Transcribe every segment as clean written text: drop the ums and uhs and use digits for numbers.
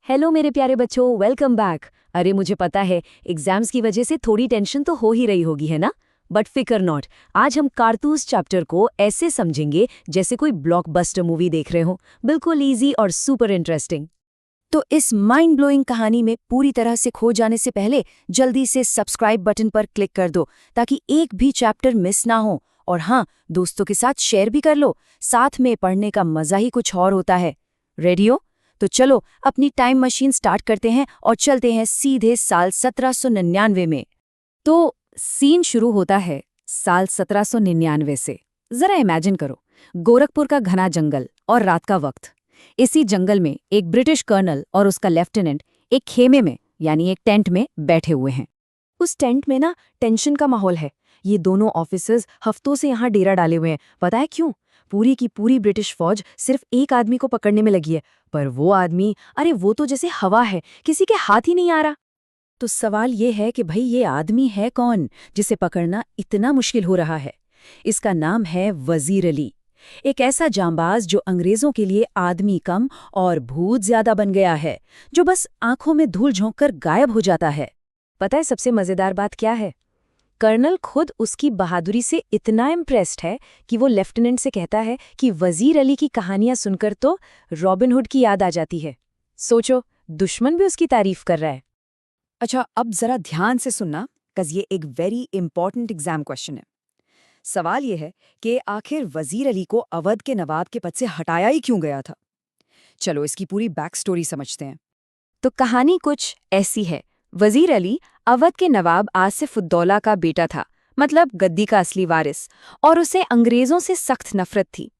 Hello मेरे प्यारे बच्चों, वेलकम बैक। अरे मुझे पता है एग्जाम्स की वजह से थोड़ी टेंशन तो हो ही रही होगी, है ना? बट फिकर नॉट। आज हम कारतूस चैप्टर को ऐसे समझेंगे जैसे कोई ब्लॉकबस्टर मूवी देख रहे हो, बिल्कुल इजी और सुपर इंटरेस्टिंग। तो इस माइंड ब्लोइंग कहानी में पूरी तरह से खो जाने से पहले जल्दी से सब्सक्राइब बटन पर क्लिक कर दो ताकि एक भी चैप्टर मिस ना हो। और हाँ, दोस्तों के साथ शेयर भी कर लो, साथ में पढ़ने का मजा ही कुछ और होता है। रेडी हो? तो चलो अपनी टाइम मशीन स्टार्ट करते हैं और चलते हैं सीधे साल 1799 में। तो सीन शुरू होता है साल 1799 से। जरा इमेजिन करो, गोरखपुर का घना जंगल और रात का वक्त। इसी जंगल में एक ब्रिटिश कर्नल और उसका लेफ्टिनेंट एक खेमे में यानी एक टेंट में बैठे हुए हैं। उस टेंट में ना टेंशन का माहौल है। ये दोनों ऑफिसर्स हफ्तों से यहाँ डेरा डाले हुए हैं। पता है क्यों? पूरी की पूरी ब्रिटिश फौज सिर्फ एक आदमी को पकड़ने में लगी है, पर वो आदमी, अरे वो तो जैसे हवा है, किसी के हाथ ही नहीं आ रहा। तो सवाल ये है कि भाई ये आदमी है कौन जिसे पकड़ना इतना मुश्किल हो रहा है? इसका नाम है वजीर अली, एक ऐसा जांबाज जो अंग्रेजों के लिए आदमी कम और भूत ज्यादा बन गया है, जो बस आंखों में धूल झोंककर गायब हो जाता है। पता है सबसे मजेदार बात क्या है? कर्नल खुद उसकी बहादुरी से इतना इम्प्रेस्ड है कि वो लेफ्टिनेंट से कहता है कि वजीर अली की कहानियां सुनकर तो रॉबिनहुड की याद आ जाती है। सोचो, दुश्मन भी उसकी तारीफ कर रहा है। अच्छा, अब जरा ध्यान से सुनना, कज ये एक वेरी इंपॉर्टेंट एग्जाम क्वेश्चन है। सवाल ये है कि आखिर वजीर अली को अवध के नवाब के पद से हटाया ही क्यों गया था? चलो इसकी पूरी बैक स्टोरी समझते हैं। तो कहानी कुछ ऐसी है। वजीर अली अवध के नवाब आसिफ-उद-दौला का बेटा था, मतलब गद्दी का असली वारिस, और उसे अंग्रेजों से सख्त नफरत थी।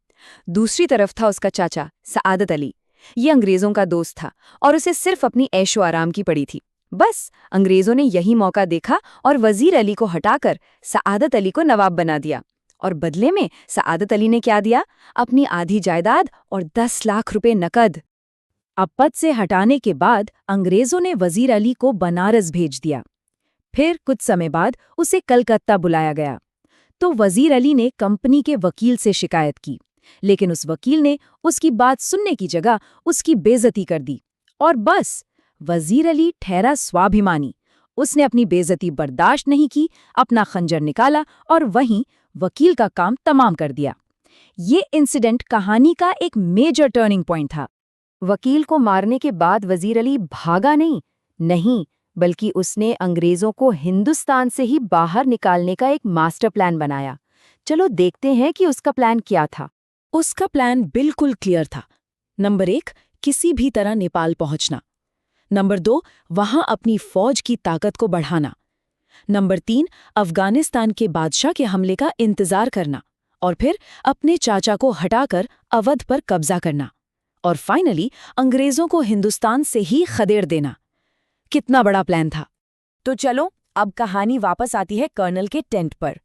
दूसरी तरफ था उसका चाचा सआदत अली। ये अंग्रेजों का दोस्त था और उसे सिर्फ अपनी ऐशो आराम की पड़ी थी। बस अंग्रेजों ने यही मौका देखा और वजीर अली को हटाकर सआदत अली को नवाब बना दिया। और बदले में सआदत अली ने क्या दिया? अपनी आधी जायदाद और 10 लाख रुपए नकद। अब पद से हटाने के बाद अंग्रेजों ने वजीर अली को बनारस भेज दिया। फिर कुछ समय बाद उसे कलकत्ता बुलाया गया। तो वजीर अली ने कंपनी के वकील से शिकायत की, लेकिन उस वकील ने उसकी बात सुनने की जगह उसकी बेइज्जती कर दी। और बस, वजीर अली ठहरा स्वाभिमानी। उसने अपनी बेइज्जती बर्दाश्त नहीं की, अपना खंजर निकाला और वहीं वकील का काम तमाम कर दिया। ये इंसिडेंट कहानी का एक मेजर टर्निंग पॉइंट था। वकील को मारने के बाद वजीर अली भागा नहीं, बल्कि उसने अंग्रेजों को हिंदुस्तान से ही बाहर निकालने का एक मास्टर प्लान बनाया। चलो देखते हैं कि उसका प्लान क्या था। उसका प्लान बिल्कुल क्लियर था। नंबर 1, किसी भी तरह नेपाल पहुंचना। नंबर 2, वहां अपनी फौज की ताकत को बढ़ाना। नंबर 3, अफगानिस्तान के बादशाह के हमले का इंतजार करना। और फिर अपने चाचा को हटाकर अवध पर कब्जा करना। और फाइनली अंग्रेजों को हिंदुस्तान से ही खदेड़ देना। कितना बड़ा प्लान था। तो चलो अब कहानी वापस आती है कर्नल के टेंट पर।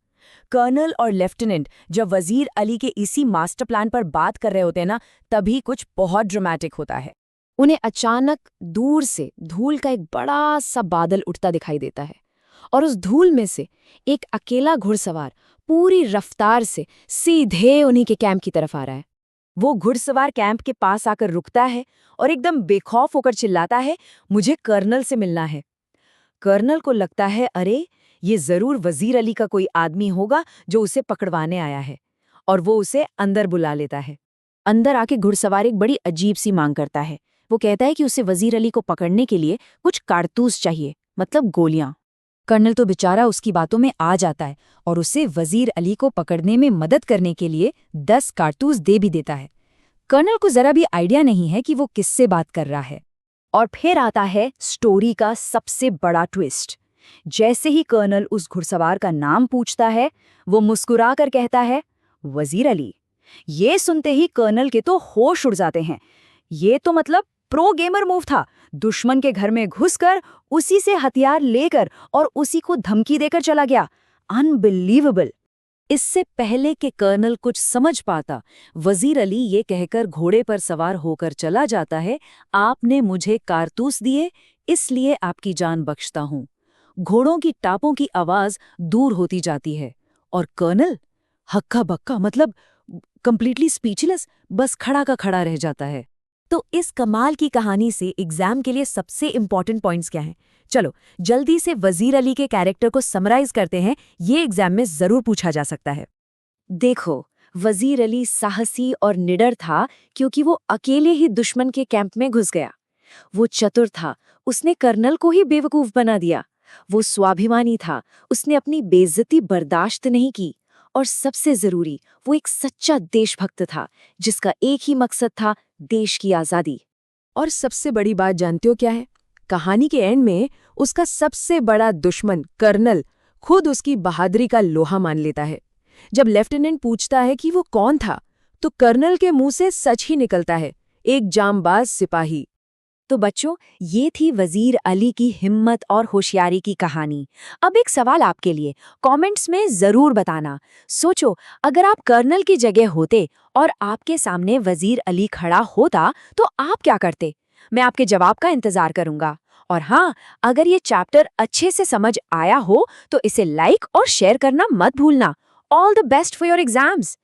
कर्नल और लेफ्टिनेंट जब वजीर अली के इसी मास्टर प्लान पर बात कर रहे होते हैं ना, तभी कुछ बहुत ड्रामेटिक होता है। उन्हें अचानक दूर से धूल का एक बड़ा सा बादल उठता दिखाई देता है, और उस धूल में से एक अकेला घुड़सवार पूरी रफ्तार से सीधे उन्हीं के कैंप की तरफ आ रहा है। वो घुड़सवार कैंप के पास आकर रुकता है और एकदम बेखौफ होकर चिल्लाता है, मुझे कर्नल से मिलना है। कर्नल को लगता है, अरे ये जरूर वजीर अली का कोई आदमी होगा जो उसे पकड़वाने आया है, और वो उसे अंदर बुला लेता है। अंदर आके घुड़सवार एक बड़ी अजीब सी मांग करता है। वो कहता है कि उसे वजीर अली को पकड़ने के लिए कुछ कारतूस चाहिए, मतलब गोलियां। कर्नल तो बेचारा उसकी बातों में आ जाता है और उसे वजीर अली को पकड़ने में मदद करने के लिए 10 कारतूस दे भी देता है। कर्नल को जरा भी आइडिया नहीं है कि वो किससे बात कर रहा है। और फिर आता है स्टोरी का सबसे बड़ा ट्विस्ट। जैसे ही कर्नल उस घुड़सवार का नाम पूछता है, वो मुस्कुरा कर कहता है, वजीर अली। ये सुनते ही कर्नल के तो होश उड़ जाते हैं। ये तो मतलब प्रो गेमर मूव था। दुश्मन के घर में घुसकर उसी से हथियार लेकर और उसी को धमकी देकर चला गया। अनबिलीवेबल। इससे पहले कि कर्नल कुछ समझ पाता, वजीर अली ये कहकर घोड़े पर सवार होकर चला जाता है, आपने मुझे कारतूस दिए, इसलिए आपकी जान बख्शता हूं। घोड़ों की टापों की आवाज दूर होती जाती है और कर्नल हक्का बक्का, मतलब कंप्लीटली स्पीचलेस, बस खड़ा का खड़ा रह जाता है। तो इस कमाल की कहानी से एग्जाम के लिए सबसे इंपॉर्टेंट पॉइंट्स क्या हैं? चलो जल्दी से वजीर अली के कैरेक्टर को समराइज करते हैं, ये एग्जाम में जरूर पूछा जा सकता है। देखो, वजीर अली साहसी और निडर था क्योंकि वो अकेले ही दुश्मन के कैंप में घुस गया। वो चतुर था, उसने कर्नल को ही बेवकूफ बना दिया। वो स्वाभिमानी था, उसने अपनी बेइज्जती बर्दाश्त नहीं की। और सबसे जरूरी, वो एक सच्चा देशभक्त था जिसका एक ही मकसद था, देश की आजादी। और सबसे बड़ी बात जानते हो क्या है? कहानी के एंड में उसका सबसे बड़ा दुश्मन कर्नल खुद उसकी बहादुरी का लोहा मान लेता है। जब लेफ्टिनेंट पूछता है कि वो कौन था, तो कर्नल के मुंह से सच ही निकलता है, एक जांबाज सिपाही। तो बच्चों, ये थी वजीर अली की हिम्मत और होशियारी की कहानी। अब एक सवाल आपके लिए, कमेंट्स में जरूर बताना। सोचो, अगर आप कर्नल की जगह होते और आपके सामने वजीर अली खड़ा होता तो आप क्या करते? मैं आपके जवाब का इंतजार करूंगा। और हाँ, अगर ये चैप्टर अच्छे से समझ आया हो तो इसे लाइक और शेयर करना मत भूलना। All the best for your exams.